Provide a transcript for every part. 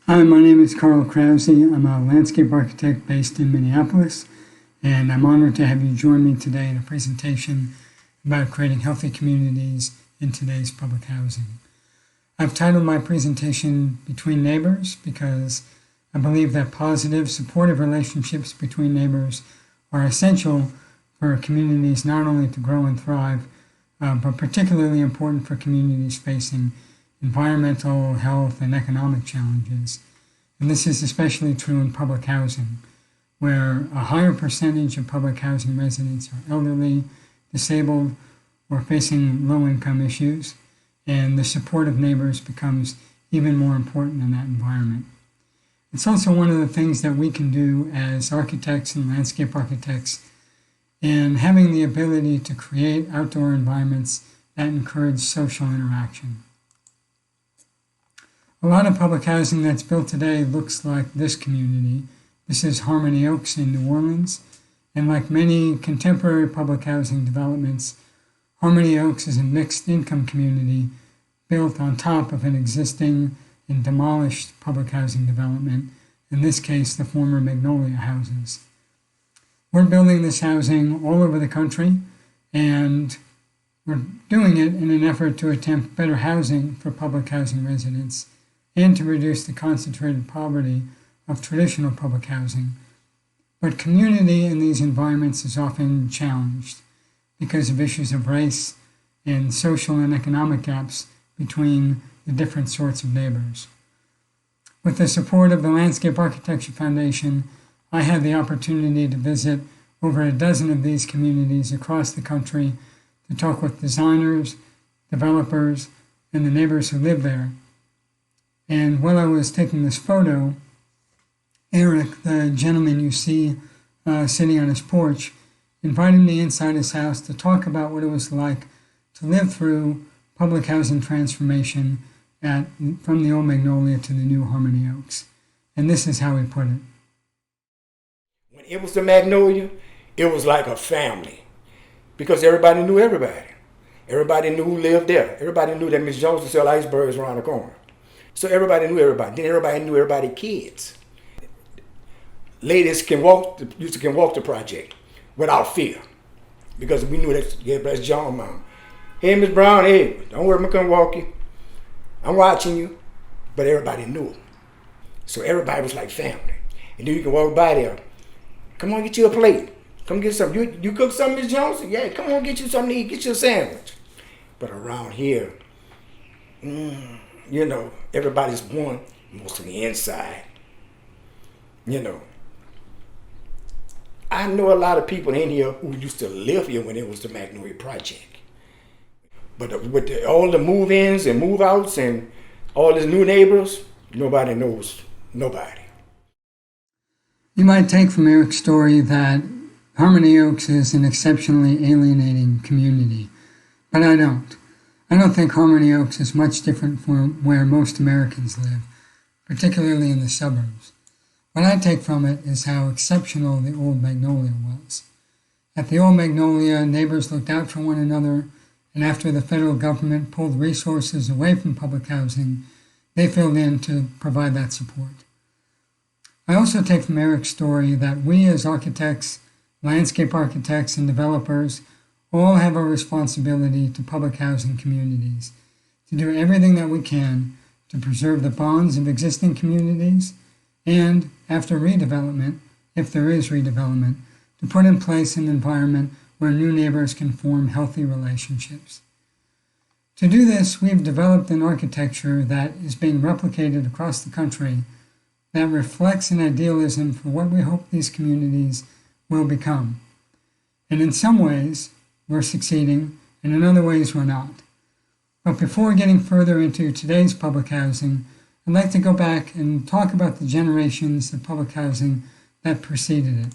Hi, my name is Carl Krause. I'm a landscape architect based in Minneapolis, and I'm honored to have you join me today in a presentation about creating healthy communities in today's public housing. I've titled my presentation Between Neighbors because I believe that positive, supportive relationships between neighbors are essential for communities not only to grow and thrive, but particularly important for communities facing environmental, health, and economic challenges. And this is especially true in public housing, where a higher percentage of public housing residents are elderly, disabled, or facing low-income issues, and the support of neighbors becomes even more important in that environment. It's also one of the things that we can do as architects and landscape architects in having the ability to create outdoor environments that encourage social interaction. A lot of public housing that's built today looks like this community. This is Harmony Oaks in New Orleans, and like many contemporary public housing developments, Harmony Oaks is a mixed income community built on top of an existing and demolished public housing development, in this case the former Magnolia houses. We're building this housing all over the country, and we're doing it in an effort to attempt better housing for public housing residents and to reduce the concentrated poverty of traditional public housing. But community in these environments is often challenged because of issues of race and social and economic gaps between the different sorts of neighbors. With the support of the Landscape Architecture Foundation, I had the opportunity to visit over a dozen of these communities across the country to talk with designers, developers, and the neighbors who live there. And while I was taking this photo, Eric, the gentleman you see sitting on his porch, invited me inside his house to talk about what it was like to live through public housing transformation from the old Magnolia to the new Harmony Oaks. And this is how he put it. When it was the Magnolia, it was like a family because everybody knew everybody. Everybody knew who lived there. Everybody knew that Miss Jones would sell icebergs around the corner. So everybody knew everybody. Then everybody knew everybody's kids. Ladies used to walk the project without fear because we knew that's John mom. Hey, Miss Brown, hey, don't worry, I'm gonna come walk you. I'm watching you. But everybody knew. So everybody was like family. And then you can walk by there. Come on, get you a plate. Come get something. You cook something, Miss Jones? Yeah, come on, get you something to eat. Get you a sandwich. But around here, everybody's born mostly inside. I know a lot of people in here who used to live here when it was the Magnolia Project. But with all the move-ins and move-outs and all these new neighbors, nobody knows nobody. You might take from Eric's story that Harmony Oaks is an exceptionally alienating community, but I don't. I don't think Harmony Oaks is much different from where most Americans live, particularly in the suburbs. What I take from it is how exceptional the old Magnolia was. At the old Magnolia, neighbors looked out for one another, and after the federal government pulled resources away from public housing, they filled in to provide that support. I also take from Eric's story that we as architects, landscape architects, and developers all have a responsibility to public housing communities, to do everything that we can to preserve the bonds of existing communities, and after redevelopment, if there is redevelopment, to put in place an environment where new neighbors can form healthy relationships. To do this, we've developed an architecture that is being replicated across the country that reflects an idealism for what we hope these communities will become. And in some ways, we're succeeding, and in other ways, we're not. But before getting further into today's public housing, I'd like to go back and talk about the generations of public housing that preceded it.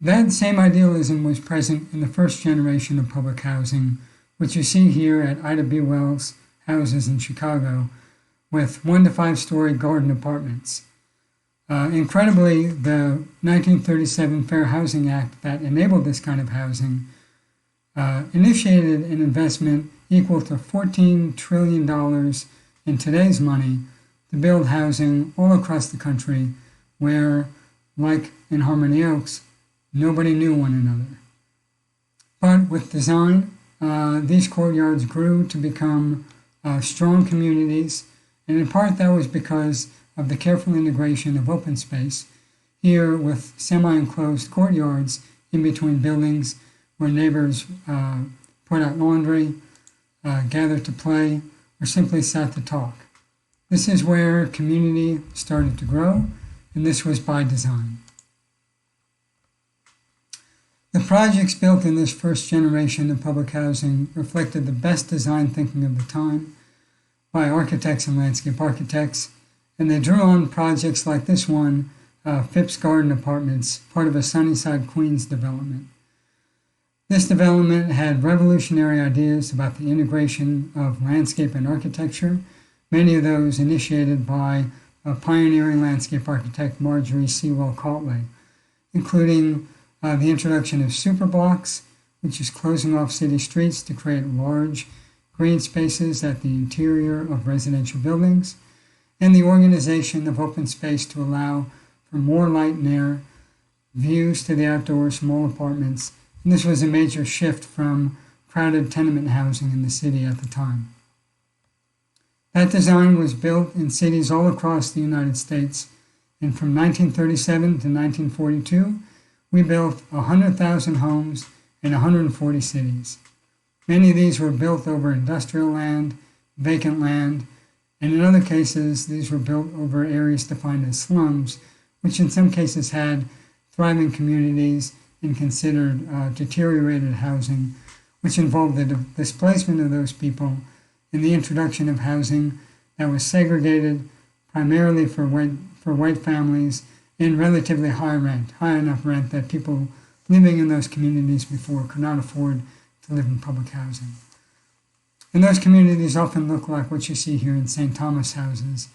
That same idealism was present in the first generation of public housing, which you see here at Ida B. Wells houses in Chicago, with 1 to 5 story garden apartments. Incredibly, the 1937 Fair Housing Act that enabled this kind of housing initiated an investment equal to $14 trillion in today's money to build housing all across the country where, like in Harmony Oaks, nobody knew one another. But with design, these courtyards grew to become strong communities, and in part that was because of the careful integration of open space, here with semi-enclosed courtyards in between buildings where neighbors put out laundry, gathered to play, or simply sat to talk. This is where community started to grow, and this was by design. The projects built in this first generation of public housing reflected the best design thinking of the time by architects and landscape architects, and they drew on projects like this one, Phipps Garden Apartments, part of a Sunnyside, Queens development. This development had revolutionary ideas about the integration of landscape and architecture, many of those initiated by pioneering landscape architect Marjorie Sewell Cautley, including the introduction of superblocks, which is closing off city streets to create large green spaces at the interior of residential buildings, and the organization of open space to allow for more light and air, views to the outdoor small apartments, and this was a major shift from crowded tenement housing in the city at the time. That design was built in cities all across the United States, and from 1937 to 1942, we built 100,000 homes in 140 cities. Many of these were built over industrial land, vacant land, and in other cases, these were built over areas defined as slums, which in some cases had thriving communities and considered deteriorated housing, which involved the displacement of those people and the introduction of housing that was segregated primarily for white families and relatively high rent, high enough rent that people living in those communities before could not afford to live in public housing. And those communities often look like what you see here in St. Thomas houses,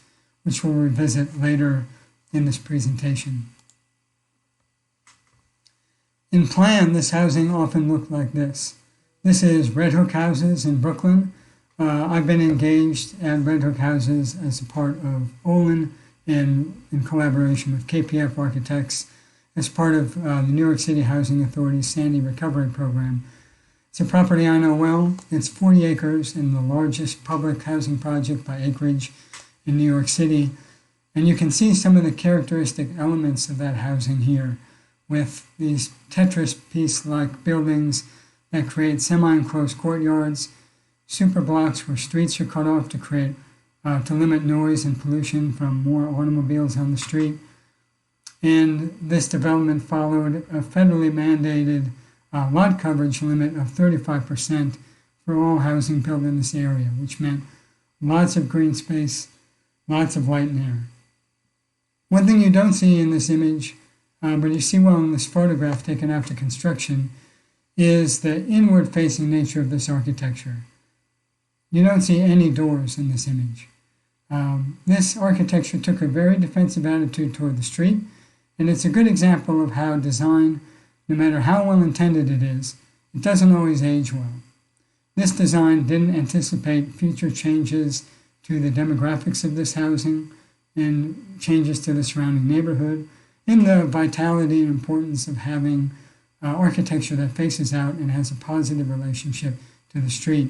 which we'll revisit later in this presentation. In plan, this housing often looked like this. This is Red Hook houses in Brooklyn. I've been engaged at Red Hook houses as a part of Olin and in collaboration with KPF Architects as part of the New York City Housing Authority's Sandy Recovery Program. It's a property I know well. It's 40 acres and the largest public housing project by acreage in New York City. And you can see some of the characteristic elements of that housing here with these Tetris piece-like buildings that create semi-enclosed courtyards, super blocks where streets are cut off to limit noise and pollution from more automobiles on the street. And this development followed a federally mandated lot coverage limit of 35% for all housing built in this area, which meant lots of green space, lots of light and air. One thing you don't see in this image, but you see well in this photograph taken after construction, is the inward-facing nature of this architecture. You don't see any doors in this image. This architecture took a very defensive attitude toward the street, and it's a good example of how design, no matter how well intended it is, it doesn't always age well. This design didn't anticipate future changes to the demographics of this housing and changes to the surrounding neighborhood, and the vitality and importance of having architecture that faces out and has a positive relationship to the street.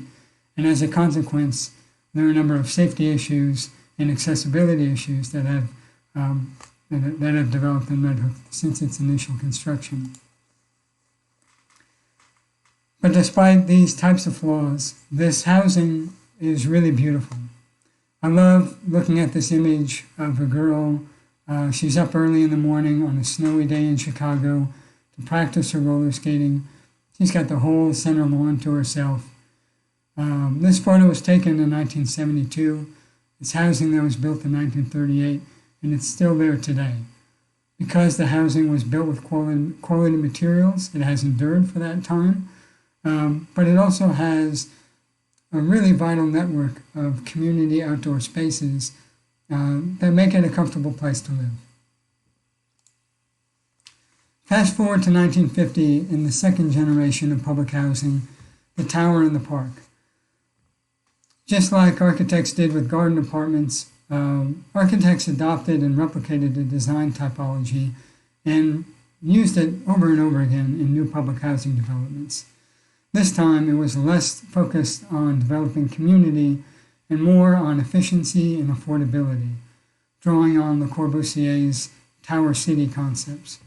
And as a consequence, there are a number of safety issues and accessibility issues that have developed in Red Hook since its initial construction. But despite these types of flaws, this housing is really beautiful. I love looking at this image of a girl. She's up early in the morning on a snowy day in Chicago to practice her roller skating. She's got the whole center lawn to herself. This photo was taken in 1972. It's housing that was built in 1938, and it's still there today. Because the housing was built with quality materials, it has endured for that time, but it also has a really vital network of community outdoor spaces that make it a comfortable place to live. Fast forward to 1950 in the second generation of public housing, the tower in the park. Just like architects did with garden apartments, architects adopted and replicated the design typology and used it over and over again in new public housing developments. This time it was less focused on developing community and more on efficiency and affordability, drawing on Le Corbusier's Tower City concepts.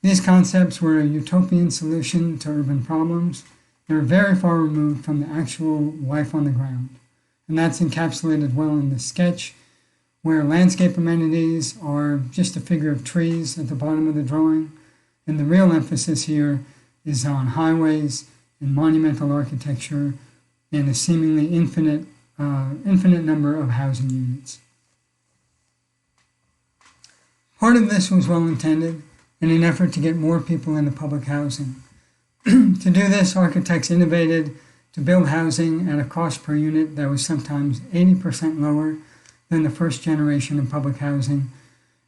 These concepts were a utopian solution to urban problems. They were very far removed from the actual life on the ground. And that's encapsulated well in the sketch, where landscape amenities are just a figure of trees at the bottom of the drawing. And the real emphasis here is on highways and monumental architecture and a seemingly infinite number of housing units. Part of this was well intended in an effort to get more people into public housing. To do this, architects innovated to build housing at a cost per unit that was sometimes 80% lower than the first generation of public housing.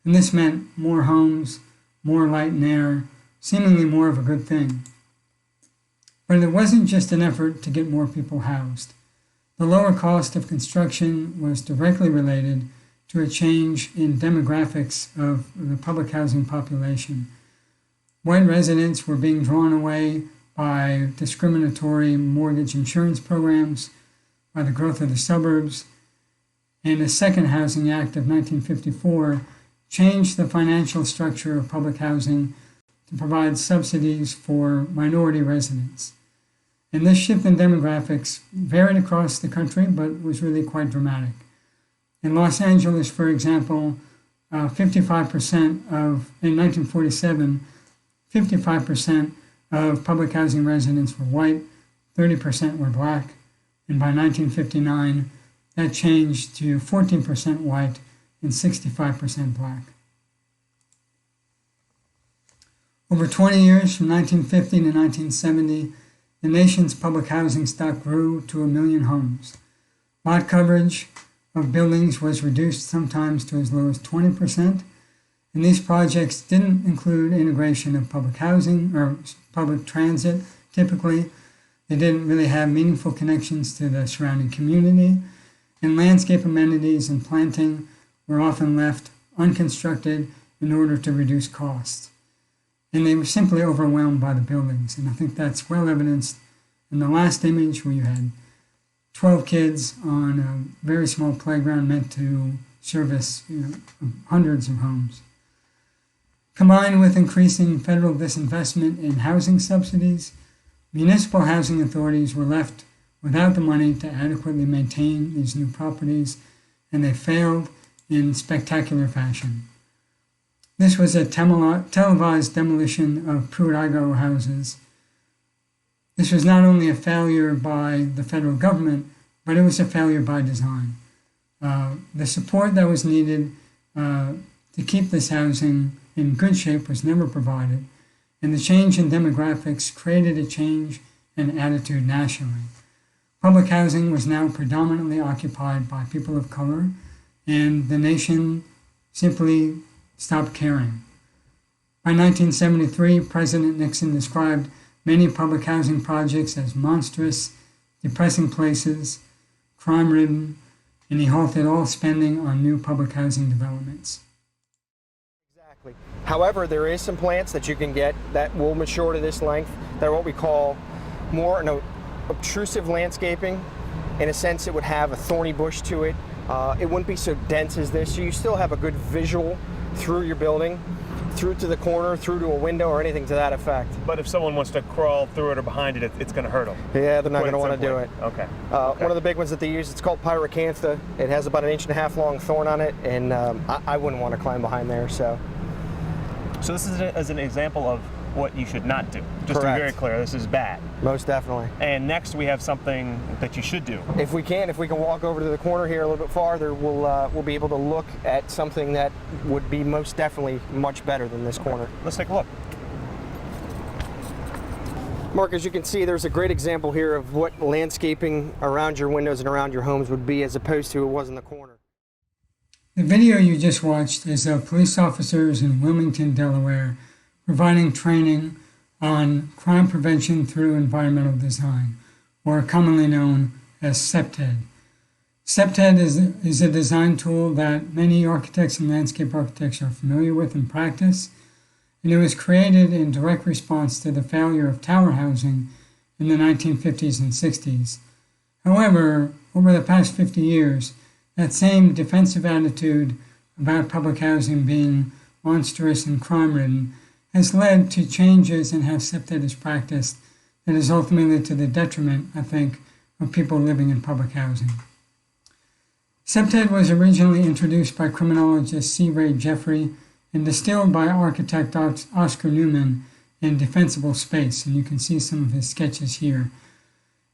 And this meant more homes, more light and air, seemingly more of a good thing. But it wasn't just an effort to get more people housed. The lower cost of construction was directly related to a change in demographics of the public housing population. White residents were being drawn away by discriminatory mortgage insurance programs, by the growth of the suburbs, and the Second Housing Act of 1954 changed the financial structure of public housing to provide subsidies for minority residents. And this shift in demographics varied across the country, but was really quite dramatic. In Los Angeles, for example, 55% of public housing residents were white, 30% were black, and by 1959, that changed to 14% white and 65% black. Over 20 years, from 1950 to 1970, the nation's public housing stock grew to 1 million homes. Lot coverage of buildings was reduced sometimes to as low as 20%, and these projects didn't include integration of public housing or public transit. Typically, they didn't really have meaningful connections to the surrounding community, and landscape amenities and planting were often left unconstructed in order to reduce costs. And they were simply overwhelmed by the buildings, and I think that's well evidenced in the last image, where you had 12 kids on a very small playground meant to service hundreds of homes. Combined with increasing federal disinvestment in housing subsidies, municipal housing authorities were left without the money to adequately maintain these new properties, and they failed in spectacular fashion. This was a televised demolition of Pruitt-Igoe houses. This was not only a failure by the federal government, but it was a failure by design. The support that was needed to keep this housing in good shape was never provided, and the change in demographics created a change in attitude nationally. Public housing was now predominantly occupied by people of color, and the nation simply stopped caring. By 1973, President Nixon described many public housing projects as monstrous, depressing places, crime-ridden, and he halted all spending on new public housing developments. Exactly. However, there is some plants that you can get that will mature to this length. They're what we call more obtrusive landscaping. In a sense, it would have a thorny bush to it. It wouldn't be so dense as this. So you still have a good visual through your building, through to the corner, through to a window, or anything to that effect. But if someone wants to crawl through it or behind it, it's going to hurt them. Yeah, they're not going to want to do it. Okay. One of the big ones that they use, it's called pyracantha. It has about 1.5 inch long thorn on it, and I wouldn't want to climb behind there. So this is as an example of what you should not do. Just Correct. to be very clear, this is bad. Most definitely. And next we have something that you should do. If we can walk over to the corner here a little bit farther, we'll be able to look at something that would be most definitely much better than this corner. Let's take a look. Mark, as you can see, there's a great example here of what landscaping around your windows and around your homes would be as opposed to it was in the corner. The video you just watched is of police officers in Wilmington, Delaware, providing training on crime prevention through environmental design, or commonly known as CPTED. SEPTED is a design tool that many architects and landscape architects are familiar with in practice, and it was created in direct response to the failure of tower housing in the 1950s and 60s. However, over the past 50 years, that same defensive attitude about public housing being monstrous and crime-ridden has led to changes in how SEPTED is practiced that is ultimately to the detriment, I think, of people living in public housing. SEPTED was originally introduced by criminologist C. Ray Jeffrey and distilled by architect Oscar Newman in Defensible Space, and you can see some of his sketches here.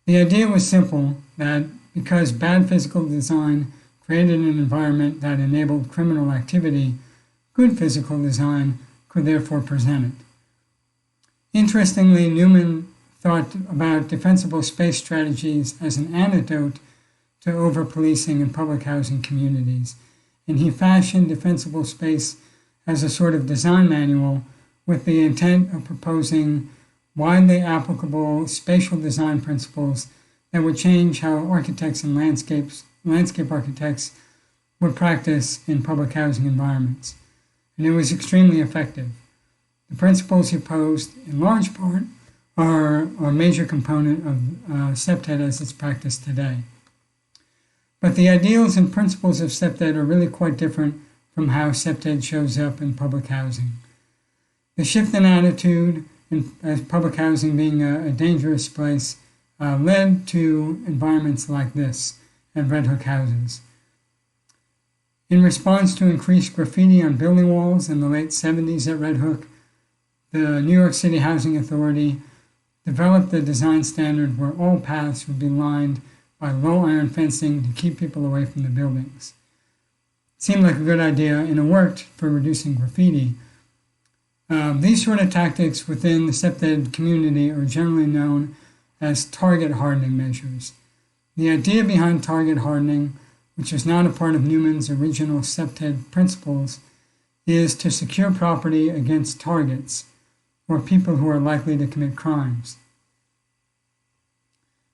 The idea was simple, that because bad physical design created an environment that enabled criminal activity, good physical design could therefore present it. Interestingly, Newman thought about defensible space strategies as an antidote to over-policing in public housing communities, and he fashioned defensible space as a sort of design manual with the intent of proposing widely applicable spatial design principles that would change how architects and landscape architects would practice in public housing environments. And it was extremely effective. The principles he posed, in large part, are a major component of SEPTED as it's practiced today. But the ideals and principles of SEPTED are really quite different from how SEPTED shows up in public housing. The shift in attitude as public housing being a dangerous place led to environments like this at Red Hook houses. In response to increased graffiti on building walls in the late 70s at Red Hook, the New York City Housing Authority developed a design standard where all paths would be lined by low iron fencing to keep people away from the buildings. It seemed like a good idea, and it worked for reducing graffiti. These sort of tactics within the SEPTED community are generally known as target hardening measures. The idea behind target hardening, which is not a part of Newman's original SEPTED principles, is to secure property against targets, or people who are likely to commit crimes.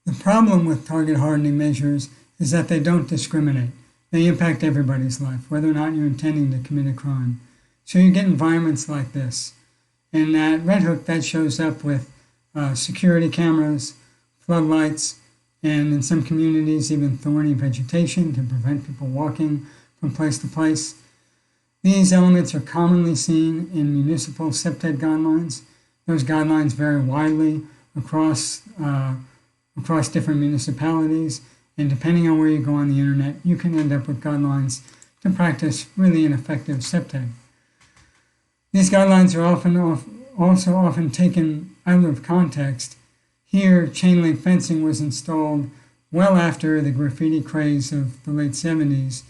The problem with target hardening measures is that they don't discriminate. They impact everybody's life, whether or not you're intending to commit a crime. So you get environments like this. And at Red Hook, that shows up with security cameras, floodlights, and in some communities, even thorny vegetation to prevent people walking from place to place. These elements are commonly seen in municipal SEPTED guidelines. Those guidelines vary widely across different municipalities, and depending on where you go on the internet, you can end up with guidelines to practice really an effective SEPTED. These guidelines are also often taken out of context. Here, chain link fencing was installed well after the graffiti craze of the late 70s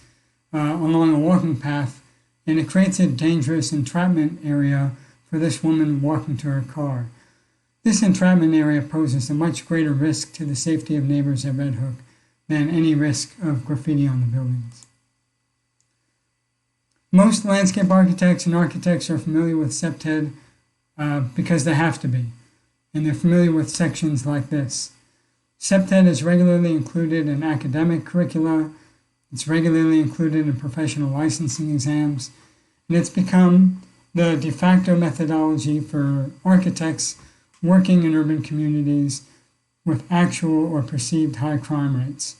along a walking path, and it creates a dangerous entrapment area for this woman walking to her car. This entrapment area poses a much greater risk to the safety of neighbors at Red Hook than any risk of graffiti on the buildings. Most landscape architects and architects are familiar with SEPTED because they have to be, and they're familiar with sections like this. SEPTED is regularly included in academic curricula, it's regularly included in professional licensing exams, and it's become the de facto methodology for architects working in urban communities with actual or perceived high crime rates.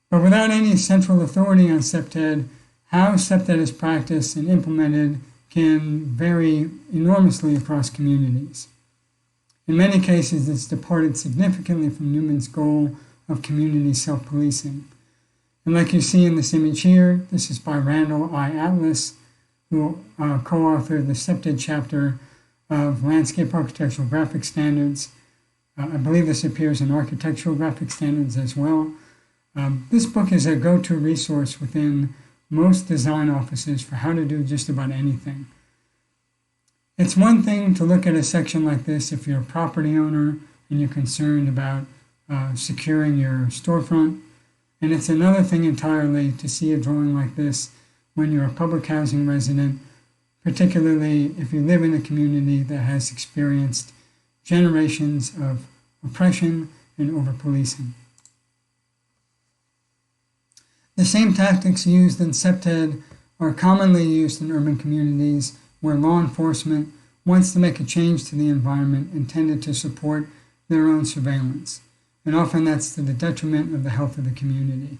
But without any central authority on SEPTED, how SEPTED is practiced and implemented can vary enormously across communities. In many cases, it's departed significantly from Newman's goal of community self-policing. And like you see in this image here, this is by Randall I. Atlas, who co-authored the SEPTED chapter of Landscape Architectural Graphic Standards. I believe this appears in Architectural Graphic Standards as well. This book is a go-to resource within most design offices for how to do just about anything. It's one thing to look at a section like this if you're a property owner and you're concerned about securing your storefront, and it's another thing entirely to see a drawing like this when you're a public housing resident, particularly if you live in a community that has experienced generations of oppression and over-policing. The same tactics used in SEPTED are commonly used in urban communities where law enforcement wants to make a change to the environment intended to support their own surveillance. And often that's to the detriment of the health of the community.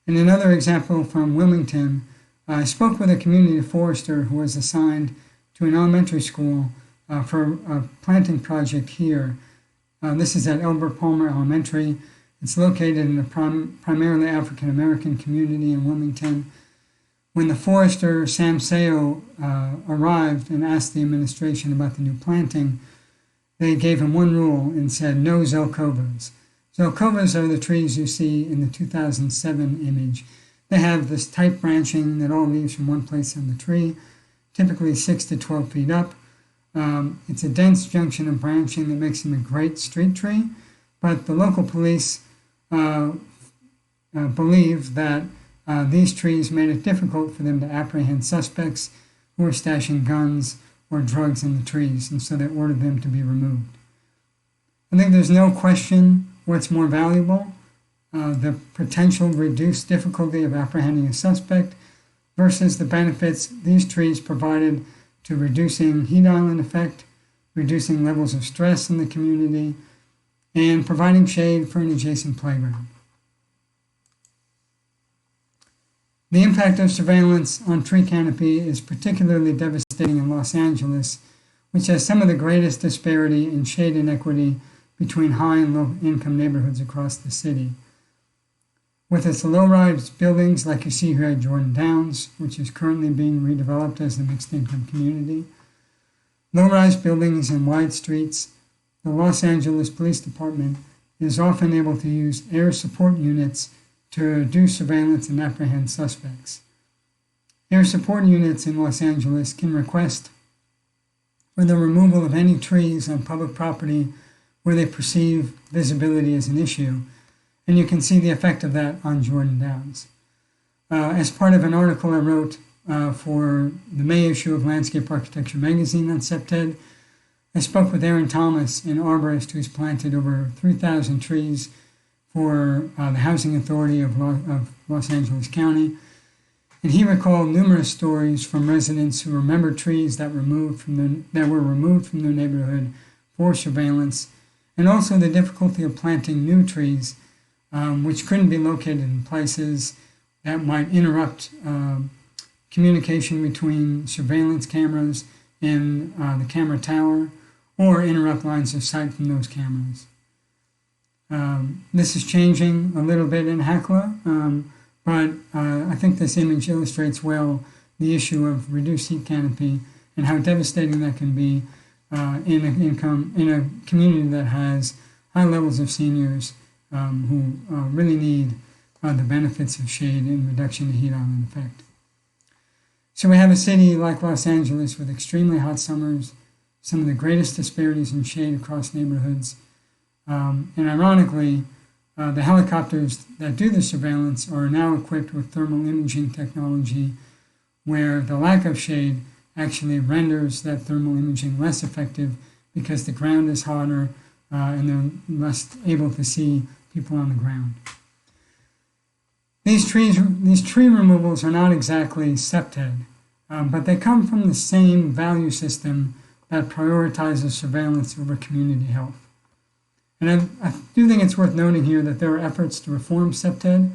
In another example from Wilmington, I spoke with a community forester who was assigned to an elementary school for a planting project here. This is at Elbert Palmer Elementary. It's located in a primarily African American community in Wilmington. When the forester, Sam Sayo, arrived and asked the administration about the new planting, they gave him one rule and said, no Zelkovas. Zelkovas are the trees you see in the 2007 image. They have this tight branching that all leaves from one place on the tree, typically 6 to 12 feet up. It's a dense junction of branching that makes them a great street tree, but the local police believe that these trees made it difficult for them to apprehend suspects who were stashing guns or drugs in the trees, and so they ordered them to be removed. I think there's no question what's more valuable, the potential reduced difficulty of apprehending a suspect versus the benefits these trees provided to reducing heat island effect, reducing levels of stress in the community, and providing shade for an adjacent playground. The impact of surveillance on tree canopy is particularly devastating in Los Angeles, which has some of the greatest disparity in shade inequity between high and low income neighborhoods across the city. With its low-rise buildings like you see here at Jordan Downs, which is currently being redeveloped as a mixed income community, low-rise buildings and wide streets, the Los Angeles Police Department is often able to use air support units to do surveillance and apprehend suspects. Air support units in Los Angeles can request for the removal of any trees on public property where they perceive visibility as an issue, and you can see the effect of that on Jordan Downs. As part of an article I wrote for the May issue of Landscape Architecture magazine on SEPTED, I spoke with Aaron Thomas, an arborist who's planted over 3,000 trees for the Housing Authority of Los Angeles County. And he recalled numerous stories from residents who remembered trees that were removed from their neighborhood for surveillance, and also the difficulty of planting new trees, which couldn't be located in places that might interrupt communication between surveillance cameras and the camera tower, or interrupt lines of sight from those cameras. This is changing a little bit in Hecla, but I think this image illustrates well the issue of reduced heat canopy and how devastating that can be in a community that has high levels of seniors who really need the benefits of shade and reduction of heat island effect. So we have a city like Los Angeles with extremely hot summers, some of the greatest disparities in shade across neighborhoods. And ironically, the helicopters that do the surveillance are now equipped with thermal imaging technology where the lack of shade actually renders that thermal imaging less effective because the ground is hotter and they're less able to see people on the ground. These tree removals are not exactly SEPTED, but they come from the same value system that prioritizes surveillance over community health. And I do think it's worth noting here that there are efforts to reform SEPTED.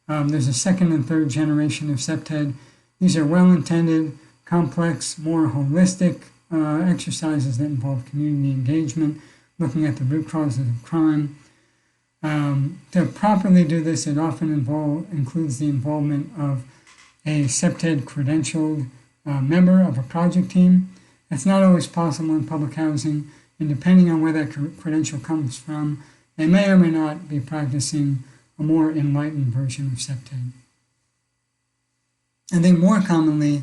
There's a second and third generation of SEPTED. These are well-intended, complex, more holistic exercises that involve community engagement, looking at the root causes of crime. To properly do this, it often includes the involvement of a SEPTED credentialed member of a project team. That's not always possible in public housing, and depending on where that credential comes from, they may or may not be practicing a more enlightened version of SEPTED. I think more commonly,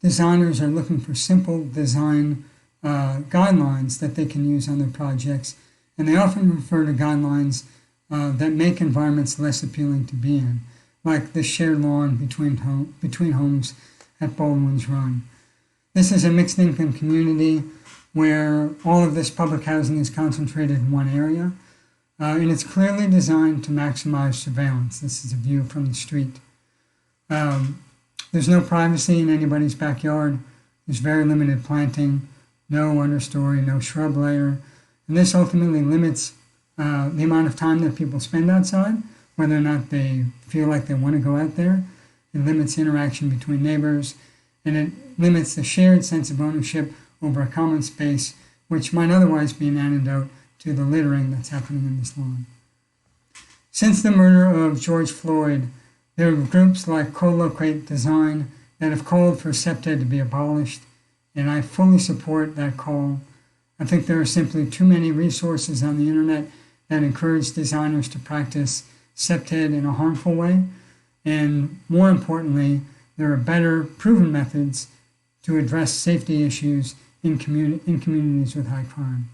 designers are looking for simple design guidelines that they can use on their projects, and they often refer to guidelines that make environments less appealing to be in, like the shared lawn between homes at Baldwin's Run. This is a mixed income community where all of this public housing is concentrated in one area, and it's clearly designed to maximize surveillance. This is a view from the street. There's no privacy in anybody's backyard. There's very limited planting, no understory, no shrub layer. And this ultimately limits the amount of time that people spend outside, whether or not they feel like they want to go out there. It limits interaction between neighbors, and it limits the shared sense of ownership over a common space, which might otherwise be an antidote to the littering that's happening in this lawn. Since the murder of George Floyd, there are groups like Co-Locate Design that have called for SEPTED to be abolished, and I fully support that call. I think there are simply too many resources on the internet that encourage designers to practice SEPTED in a harmful way, and more importantly, there are better proven methods to address safety issues in communities with high crime.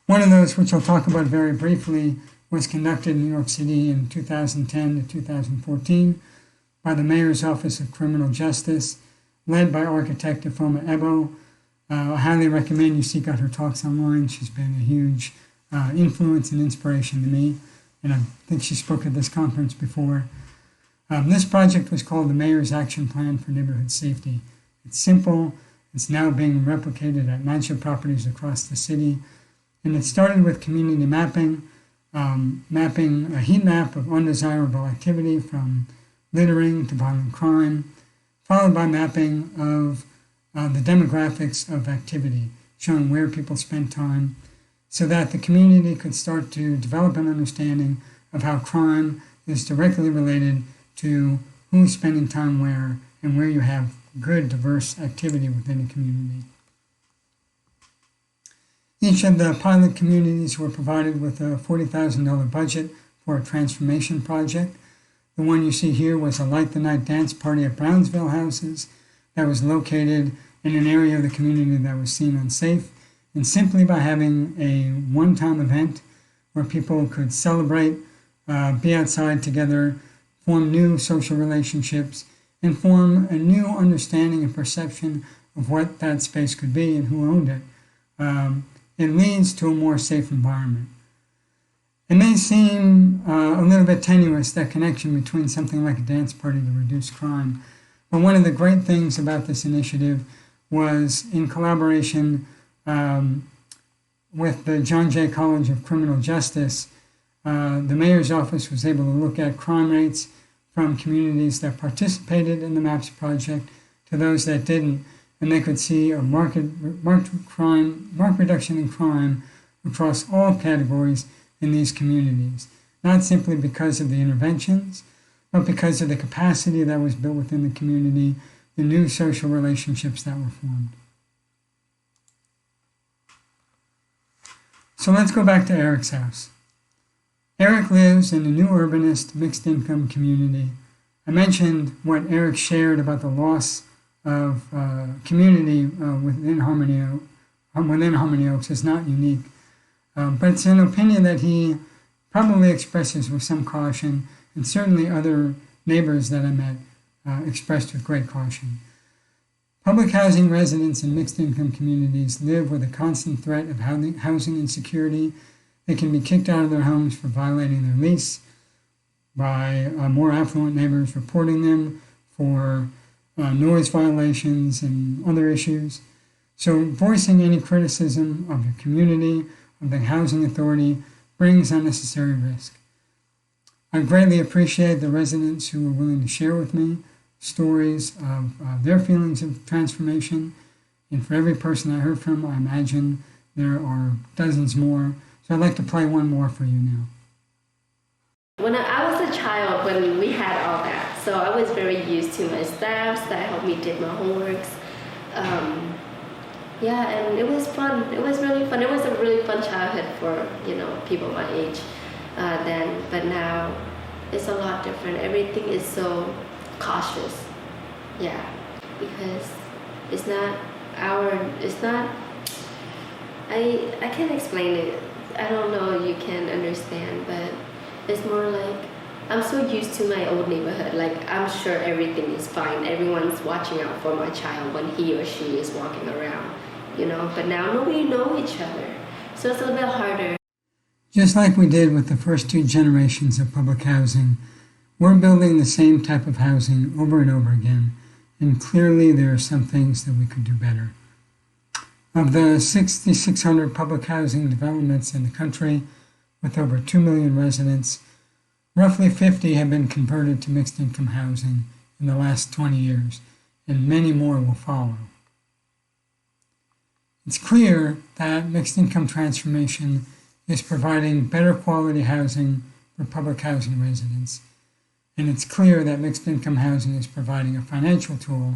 One of those, which I'll talk about very briefly, was conducted in New York City in 2010 to 2014 by the Mayor's Office of Criminal Justice, led by architect Ifoma Ebo. I highly recommend you seek out her talks online. She's been a huge influence and inspiration to me, and I think she spoke at this conference before. This project was called the Mayor's Action Plan for Neighborhood Safety. It's simple. It's now being replicated at mansion properties across the city. And it started with community mapping, mapping a heat map of undesirable activity from littering to violent crime, followed by mapping of the demographics of activity, showing where people spend time, so that the community could start to develop an understanding of how crime is directly related to who's spending time where and where you have good, diverse activity within a community. Each of the pilot communities were provided with a $40,000 budget for a transformation project. The one you see here was a Light the Night dance party at Brownsville houses that was located in an area of the community that was seen unsafe. And simply by having a one-time event where people could celebrate, be outside together, form new social relationships, and form a new understanding and perception of what that space could be and who owned it, it leads to a more safe environment. It may seem a little bit tenuous, that connection between something like a dance party to reduce crime, but one of the great things about this initiative was in collaboration with the John Jay College of Criminal Justice, the mayor's office was able to look at crime rates from communities that participated in the MAPS project to those that didn't, and they could see a marked reduction in crime across all categories in these communities, not simply because of the interventions, but because of the capacity that was built within the community, the new social relationships that were formed. So let's go back to Eric's house. Eric lives in a new urbanist mixed-income community. I mentioned what Eric shared about the loss of community within Harmony Oaks is not unique, but it's an opinion that he probably expresses with some caution, and certainly other neighbors that I met expressed with great caution. Public housing residents in mixed-income communities live with a constant threat of housing insecurity. They can be kicked out of their homes for violating their lease, by more affluent neighbors reporting them for noise violations and other issues. So voicing any criticism of your community, of the housing authority, brings unnecessary risk. I greatly appreciate the residents who were willing to share with me stories of their feelings of transformation. And for every person I heard from, I imagine there are dozens more. So I'd like to play one more for you now. When I was a child, when we had all that, so I was very used to my staffs that helped me did my homeworks. And it was fun. It was really fun. It was a really fun childhood for people my age then. But now it's a lot different. Everything is so cautious. Yeah, because it's not. I can't explain it. I don't know you can understand, but it's more like I'm so used to my old neighborhood. Like I'm sure everything is fine. Everyone's watching out for my child when he or she is walking around, But now nobody knows each other, so it's a little bit harder. Just like we did with the first two generations of public housing, We're building the same type of housing over and over again, and clearly there are some things that we could do better. Of the 6,600 public housing developments in the country, with over 2 million residents, roughly 50 have been converted to mixed income housing in the last 20 years, and many more will follow. It's clear that mixed income transformation is providing better quality housing for public housing residents, and it's clear that mixed income housing is providing a financial tool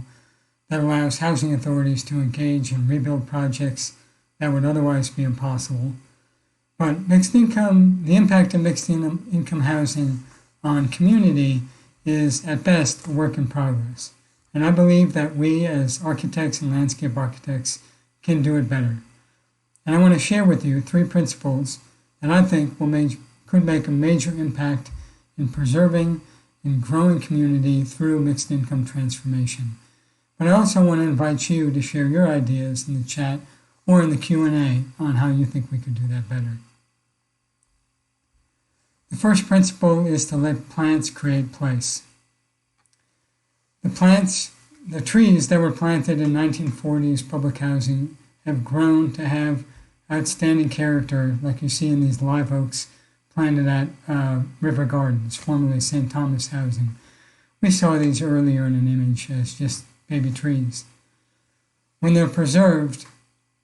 that allows housing authorities to engage in rebuild projects that would otherwise be impossible. But the impact of mixed income housing on community is at best a work in progress. And I believe that we as architects and landscape architects can do it better. And I want to share with you 3 principles that I think could make a major impact in preserving and growing community through mixed income transformation. But I also want to invite you to share your ideas in the chat or in the Q&A on how you think we could do that better. The first principle is to let plants create place. The trees that were planted in 1940s public housing have grown to have outstanding character, like you see in these live oaks planted at River Gardens, formerly St. Thomas Housing. We saw these earlier in an image as just baby trees. When they're preserved,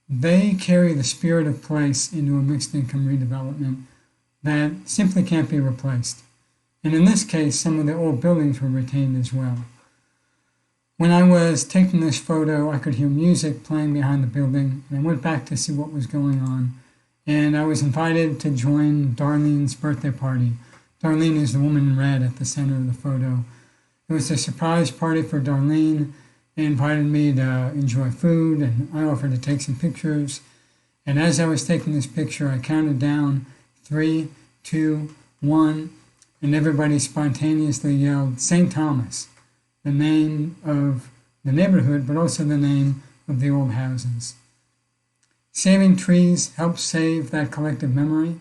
they carry the spirit of place into a mixed income redevelopment that simply can't be replaced. And in this case, some of the old buildings were retained as well. When I was taking this photo, I could hear music playing behind the building, and I went back to see what was going on. And I was invited to join Darlene's birthday party. Darlene is the woman in red at the center of the photo. It was a surprise party for Darlene. They invited me to enjoy food, and I offered to take some pictures. And as I was taking this picture, I counted down 3, 2, 1, and everybody spontaneously yelled St. Thomas, the name of the neighborhood, but also the name of the old houses. Saving trees helps save that collective memory,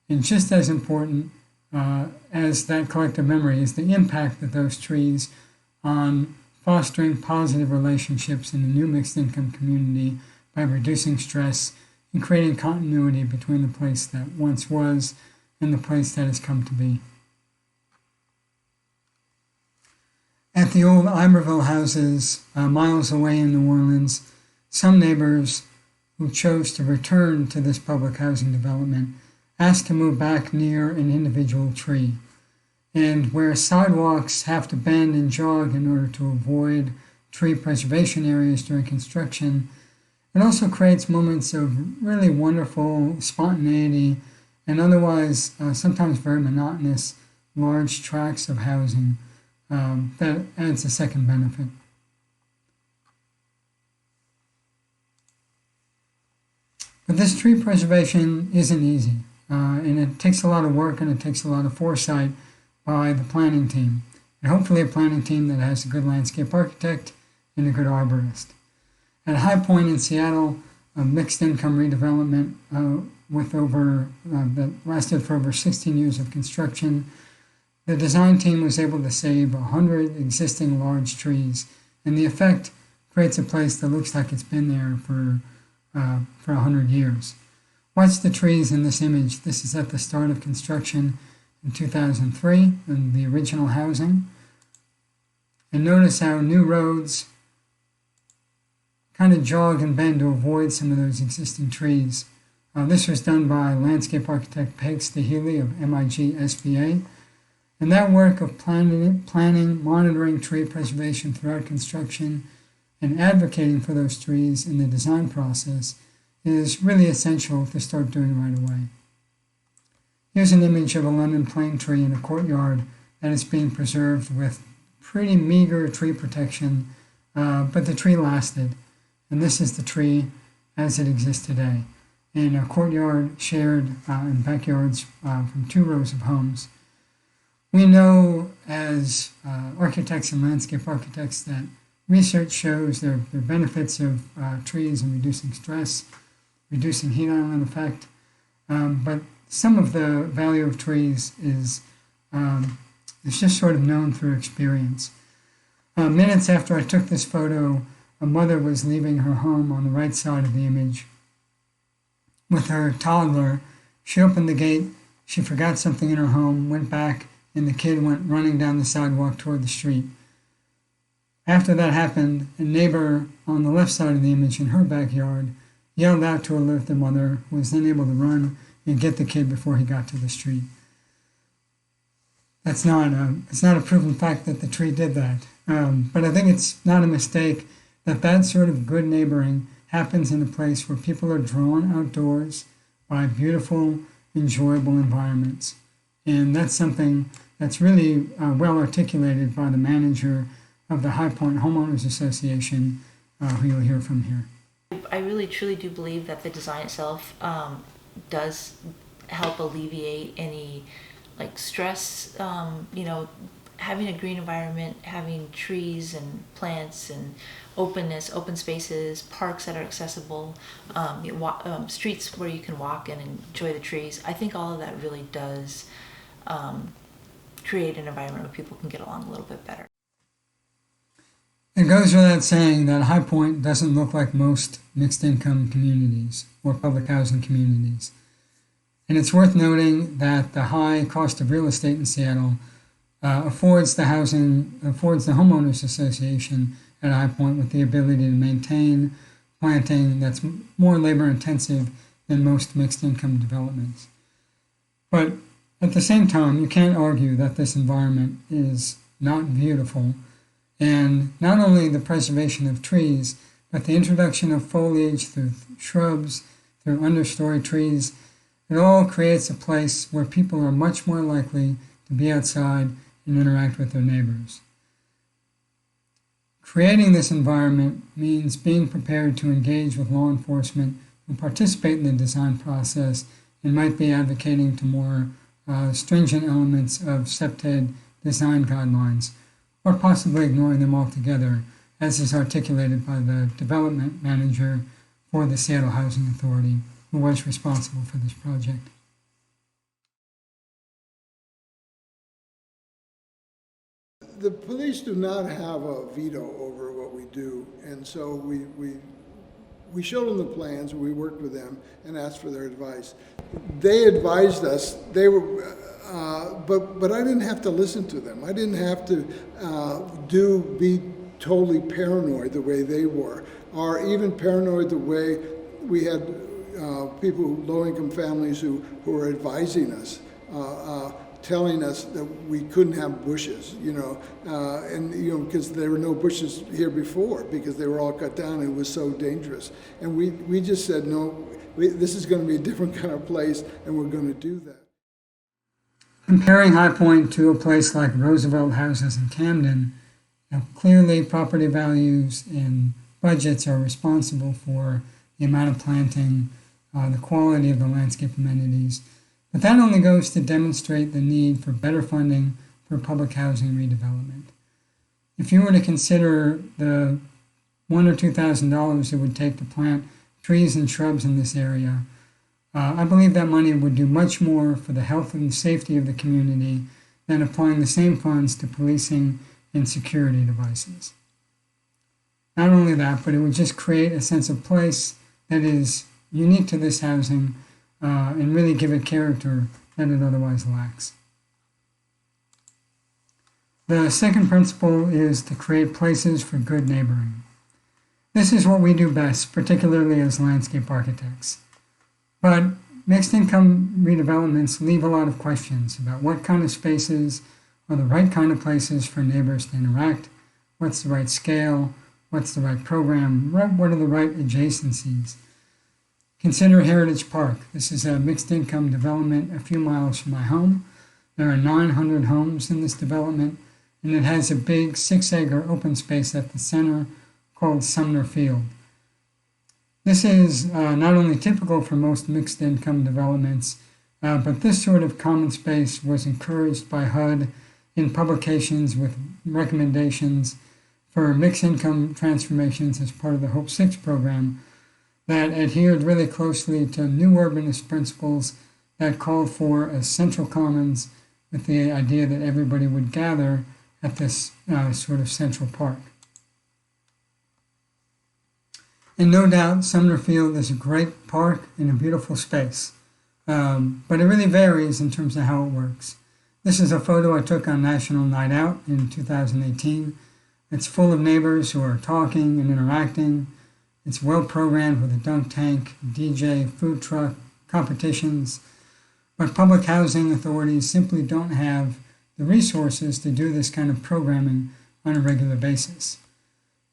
and just as important as that collective memory is the impact of those trees on fostering positive relationships in the new mixed income community by reducing stress and creating continuity between the place that once was and the place that has come to be. At the old Iberville houses, miles away in New Orleans, some neighbors who chose to return to this public housing development asked to move back near an individual tree. And where sidewalks have to bend and jog in order to avoid tree preservation areas during construction, it also creates moments of really wonderful spontaneity and otherwise sometimes very monotonous large tracts of housing that adds a second benefit. But this tree preservation isn't easy, and it takes a lot of work and it takes a lot of foresight by the planning team, and hopefully a planning team that has a good landscape architect and a good arborist. At High Point in Seattle, a mixed income redevelopment that lasted for over 16 years of construction, the design team was able to save 100 existing large trees, and the effect creates a place that looks like it's been there for 100 years. Watch the trees in this image. This is at the start of construction in 2003 in the original housing. And notice how new roads kind of jog and bend to avoid some of those existing trees. This was done by landscape architect Peg Staheli of MIG SBA. And that work of planning, monitoring tree preservation throughout construction, and advocating for those trees in the design process is really essential to start doing right away. Here's an image of a London plane tree in a courtyard that is being preserved with pretty meager tree protection, but the tree lasted. And this is the tree as it exists today in a courtyard shared in backyards from 2 rows of homes. We know as architects and landscape architects that research shows there are benefits of trees in reducing stress, reducing heat island effect, but some of the value of trees is It's just sort of known through experience. Minutes after I took this photo, a mother was leaving her home on the right side of the image with her toddler. She opened the gate, she forgot something in her home, went back, and the kid went running down the sidewalk toward the street. After that happened, a neighbor on the left side of the image in her backyard yelled out to alert the mother, who was then able to run and get the kid before he got to the street. It's not a proven fact that the tree did that, but I think it's not a mistake that sort of good neighboring happens in a place where people are drawn outdoors by beautiful, enjoyable environments. And that's something that's really well articulated by the manager of the High Point Homeowners Association, who you'll hear from here. I really truly do believe that the design itself does help alleviate any stress. Having a green environment, having trees and plants and openness, open spaces, parks that are accessible, streets where you can walk and enjoy the trees. I think all of that really does create an environment where people can get along a little bit better. It goes without saying that High Point doesn't look like most mixed income communities or public housing communities. And it's worth noting that the high cost of real estate in Seattle affords the homeowners association at High Point with the ability to maintain planting that's more labor intensive than most mixed income developments. But at the same time, you can't argue that this environment is not beautiful. And not only the preservation of trees, but the introduction of foliage through shrubs, through understory trees, it all creates a place where people are much more likely to be outside and interact with their neighbors. Creating this environment means being prepared to engage with law enforcement who participate in the design process and might be advocating to more stringent elements of SEPTED design guidelines, or possibly ignoring them altogether, as is articulated by the development manager for the Seattle Housing Authority, who was responsible for this project. The police do not have a veto over what we do, and so we showed them the plans, we worked with them and asked for their advice. They advised us, but I didn't have to listen to them. I didn't have to be totally paranoid the way they were, or even paranoid the way we had people, low-income families who were advising us, telling us that we couldn't have bushes, because there were no bushes here before because they were all cut down and it was so dangerous. And we just said, no, this is going to be a different kind of place and we're going to do that. Comparing High Point to a place like Roosevelt Houses in Camden, clearly property values and budgets are responsible for the amount of planting, the quality of the landscape amenities. But that only goes to demonstrate the need for better funding for public housing redevelopment. If you were to consider the $1,000 or $2,000 it would take to plant trees and shrubs in this area, I believe that money would do much more for the health and safety of the community than applying the same funds to policing and security devices. Not only that, but it would just create a sense of place that is unique to this housing and really give it character that it otherwise lacks. The second principle is to create places for good neighboring. This is what we do best, particularly as landscape architects. But mixed income redevelopments leave a lot of questions about what kind of spaces are the right kind of places for neighbors to interact, what's the right scale, what's the right program, what are the right adjacencies. Consider Heritage Park. This is a mixed income development a few miles from my home. There are 900 homes in this development, and it has a big 6-acre open space at the center called Sumner Field. This is not only typical for most mixed income developments, but this sort of common space was encouraged by HUD in publications with recommendations for mixed income transformations as part of the Hope 6 program that adhered really closely to new urbanist principles that called for a central commons with the idea that everybody would gather at this sort of central park. And no doubt, Sumner Field is a great park and a beautiful space, but it really varies in terms of how it works. This is a photo I took on National Night Out in 2018. It's full of neighbors who are talking and interacting. It's well programmed with a dunk tank, DJ, food truck, competitions, but public housing authorities simply don't have the resources to do this kind of programming on a regular basis.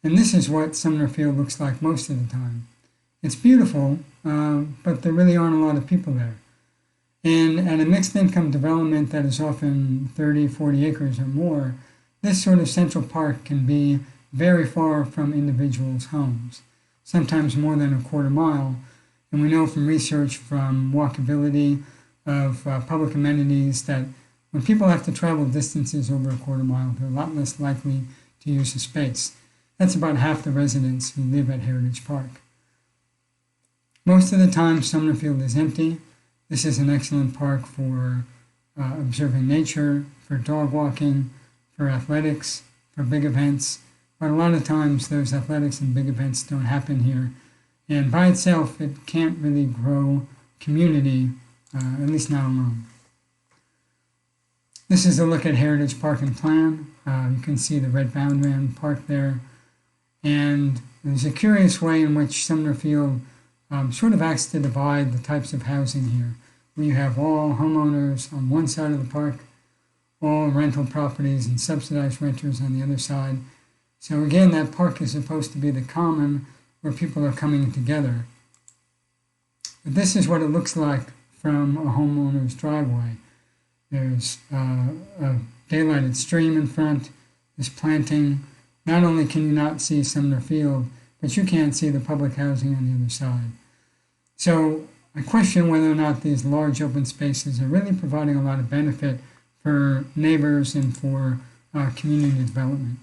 And this is what Sumner Field looks like most of the time. It's beautiful, but there really aren't a lot of people there. And at a mixed income development that is often 30, 40 acres or more, this sort of central park can be very far from individuals' homes, sometimes more than a quarter mile. And we know from research from walkability of public amenities that when people have to travel distances over a quarter mile, they're a lot less likely to use the space. That's about half the residents who live at Heritage Park. Most of the time, Sumner Field is empty. This is an excellent park for observing nature, for dog walking, for athletics, for big events. But a lot of times, those athletics and big events don't happen here. And by itself, it can't really grow community, at least not alone. This is a look at Heritage Park and Plan. You can see the red boundary on the park there. And there's a curious way in which Sumner Field sort of acts to divide the types of housing here, where you have all homeowners on one side of the park, all rental properties and subsidized renters on the other side. So again, that park is supposed to be the common where people are coming together. But this is what it looks like from a homeowner's driveway. There's a daylighted stream in front, there's planting. Not only can you not see Sumner Field, but you can't see the public housing on the other side. So I question whether or not these large open spaces are really providing a lot of benefit for neighbors and for community development.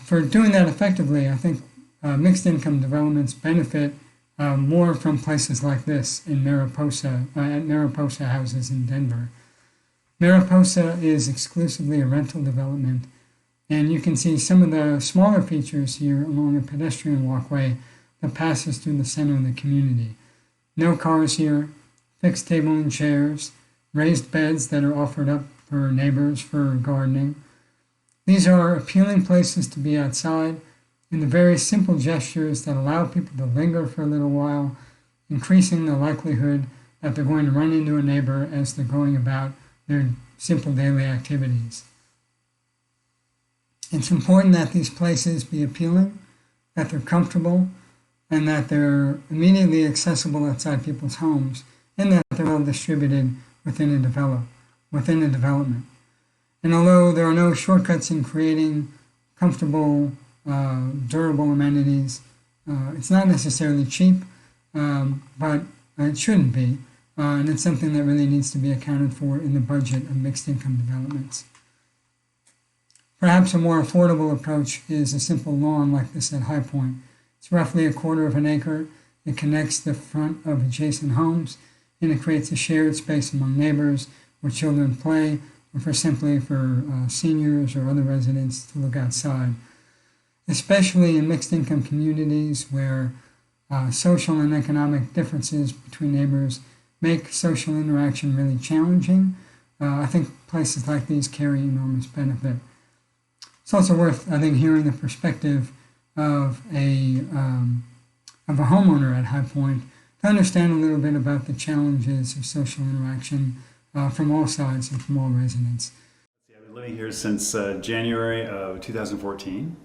For doing that effectively, I think mixed income developments benefit more from places like this in Mariposa, at Mariposa houses in Denver. Mariposa is exclusively a rental development, and you can see some of the smaller features here along a pedestrian walkway that passes through the center of the community. No cars here, fixed table and chairs, raised beds that are offered up for neighbors for gardening. These are appealing places to be outside, and the very simple gestures that allow people to linger for a little while, increasing the likelihood that they're going to run into a neighbor as they're going about their simple daily activities. It's important that these places be appealing, that they're comfortable, and that they're immediately accessible outside people's homes, and that they're well distributed within a development. And although there are no shortcuts in creating comfortable, durable amenities, it's not necessarily cheap, but it shouldn't be. And it's something that really needs to be accounted for in the budget of mixed income developments. Perhaps a more affordable approach is a simple lawn like this at High Point. It's roughly 1/4 of an acre. It connects the front of adjacent homes, and it creates a shared space among neighbors where children play, or for seniors or other residents to look outside. Especially in mixed income communities where social and economic differences between neighbors make social interaction really challenging, I think places like these carry enormous benefit. It's also worth, I think, hearing the perspective of a homeowner at High Point to understand a little bit about the challenges of social interaction from all sides and from all residents. I've been living here since January of 2014.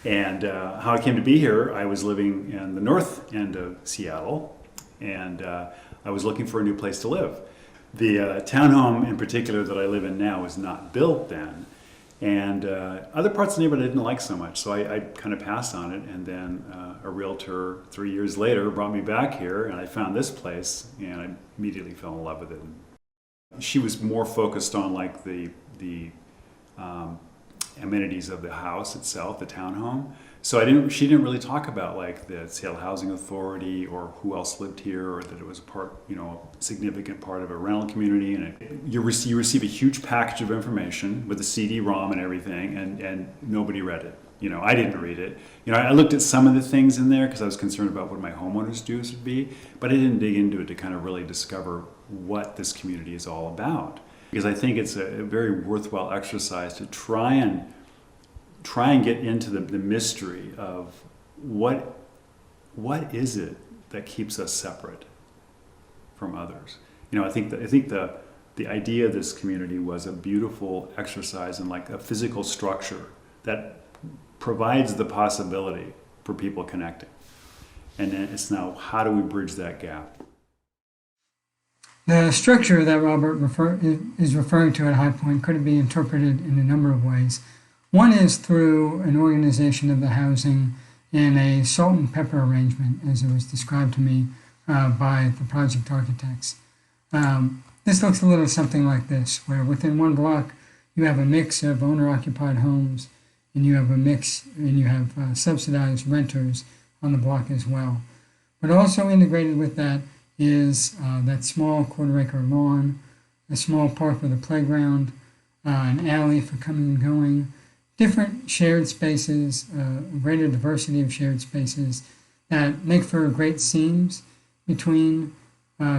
And how I came to be here, I was living in the north end of Seattle, and I was looking for a new place to live. The townhome in particular that I live in now was not built then, and other parts of the neighborhood I didn't like so much, so I kind of passed on it, and then a realtor 3 years later brought me back here, and I found this place, and I immediately fell in love with it. She was more focused on like the amenities of the house itself, the townhome. So she didn't really talk about like the Seattle Housing Authority or who else lived here, or that it was a significant part of a rental community. And you receive a huge package of information with a CD-ROM and everything, and nobody read it. I didn't read it. I looked at some of the things in there because I was concerned about what my homeowners' dues would be, but I didn't dig into it to kind of really discover what this community is all about. Because I think it's a very worthwhile exercise to try and get into the mystery of what is it that keeps us separate from others. I think the idea of this community was a beautiful exercise in like a physical structure that provides the possibility for people connecting. And then it's now, how do we bridge that gap? The structure that Robert is referring to at High Point could be interpreted in a number of ways. One is through an organization of the housing in a salt and pepper arrangement, as it was described to me by the project architects. This looks a little something like this, where within one block you have a mix of owner-occupied homes, and you have subsidized renters on the block as well. But also integrated with that is that small quarter-acre lawn, a small park with a playground, an alley for coming and going, different shared spaces, a greater diversity of shared spaces that make for great seams between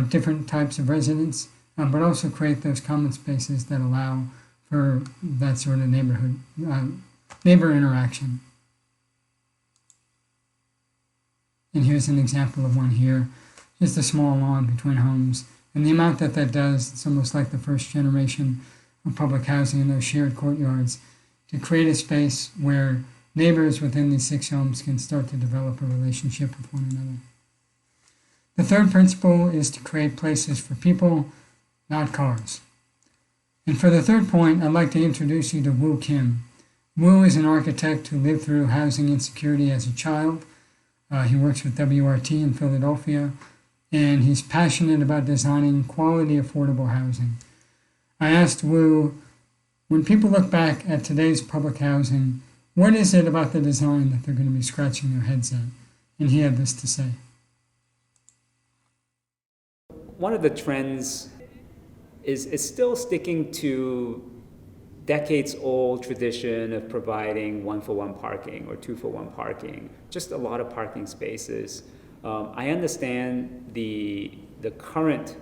different types of residents, but also create those common spaces that allow for that sort of neighbor interaction. And here's an example of one here, just a small lawn between homes. And the amount that does, it's almost like the first generation of public housing in those shared courtyards, to create a space where neighbors within these 6 homes can start to develop a relationship with one another. The third principle is to create places for people, not cars. And for the third point, I'd like to introduce you to Woo Kim. Woo is an architect who lived through housing insecurity as a child. He works with WRT in Philadelphia, and he's passionate about designing quality, affordable housing. I asked Woo, when people look back at today's public housing, what is it about the design that they're going to be scratching their heads at? And he had this to say. One of the trends is still sticking to decades-old tradition of providing 1-for-1 parking or 2-for-1 parking, just a lot of parking spaces. I understand the current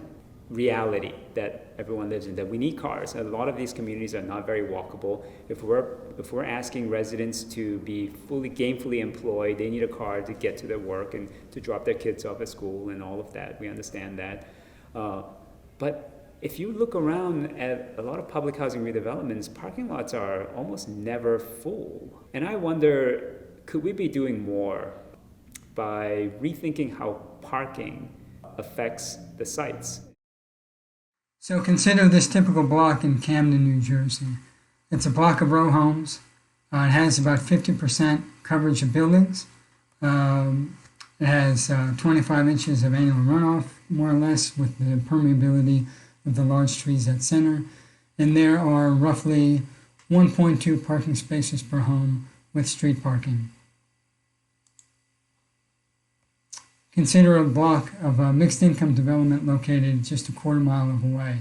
reality that everyone lives in, that we need cars. A lot of these communities are not very walkable. If we're asking residents to be gainfully employed, they need a car to get to their work and to drop their kids off at school and all of that. We understand that. But if you look around at a lot of public housing redevelopments, parking lots are almost never full. And I wonder, could we be doing more by rethinking how parking affects the sites? So consider this typical block in Camden, New Jersey. It's a block of row homes. It has about 50% coverage of buildings. It has 25 inches of annual runoff, more or less, with the permeability of the large trees at center. And there are roughly 1.2 parking spaces per home with street parking. Consider a block of a mixed income development located just a quarter mile away.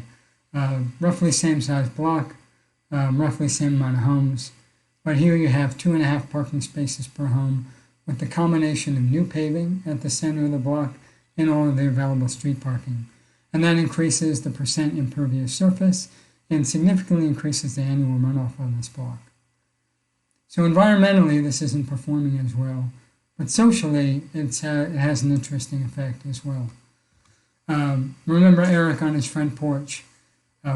Roughly same size block, roughly same amount of homes. But here you have 2.5 parking spaces per home with the combination of new paving at the center of the block and all of the available street parking. And that increases the percent impervious surface and significantly increases the annual runoff on this block. So environmentally, this isn't performing as well. But socially, it has an interesting effect as well. Remember Eric on his front porch.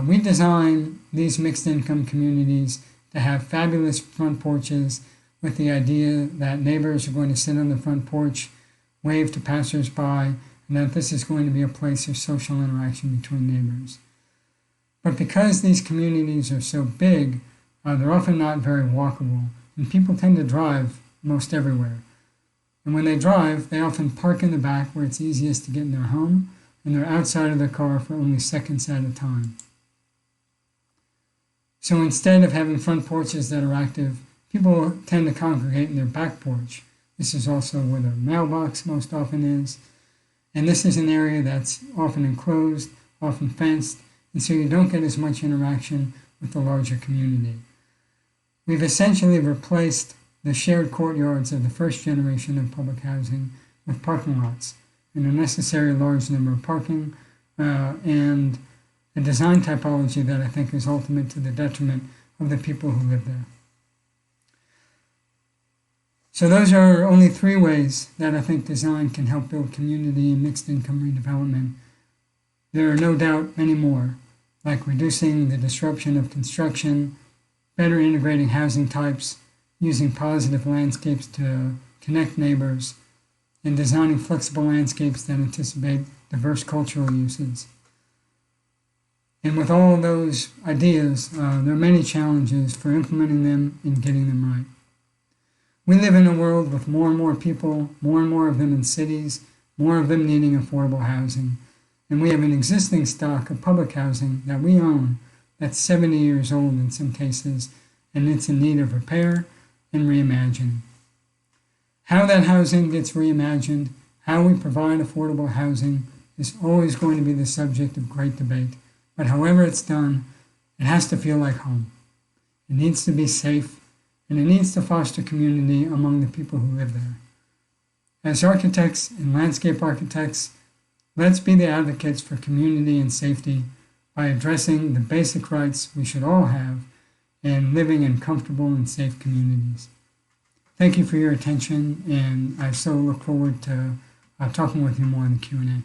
We design these mixed income communities to have fabulous front porches with the idea that neighbors are going to sit on the front porch, wave to passersby, and that this is going to be a place of social interaction between neighbors. But because these communities are so big, they're often not very walkable, and people tend to drive most everywhere. And when they drive, they often park in the back where it's easiest to get in their home, and they're outside of their car for only seconds at a time. So instead of having front porches that are active, people tend to congregate in their back porch. This is also where their mailbox most often is. And this is an area that's often enclosed, often fenced, and so you don't get as much interaction with the larger community. We've essentially replaced the shared courtyards of the first generation of public housing with parking lots, and a necessary large number of parking, and a design typology that I think is ultimate to the detriment of the people who live there. So those are only 3 ways that I think design can help build community and mixed income redevelopment. There are no doubt many more, like reducing the disruption of construction, better integrating housing types, using positive landscapes to connect neighbors, and designing flexible landscapes that anticipate diverse cultural uses. And with all those ideas, there are many challenges for implementing them and getting them right. We live in a world with more and more people, more and more of them in cities, more of them needing affordable housing. And we have an existing stock of public housing that we own that's 70 years old in some cases, and it's in need of repair and reimagining. How that housing gets reimagined, how we provide affordable housing, is always going to be the subject of great debate. But however it's done, it has to feel like home. It needs to be safe, and it needs to foster community among the people who live there. As architects and landscape architects, let's be the advocates for community and safety by addressing the basic rights we should all have and living in comfortable and safe communities. Thank you for your attention, and I so look forward to talking with you more in the Q&A.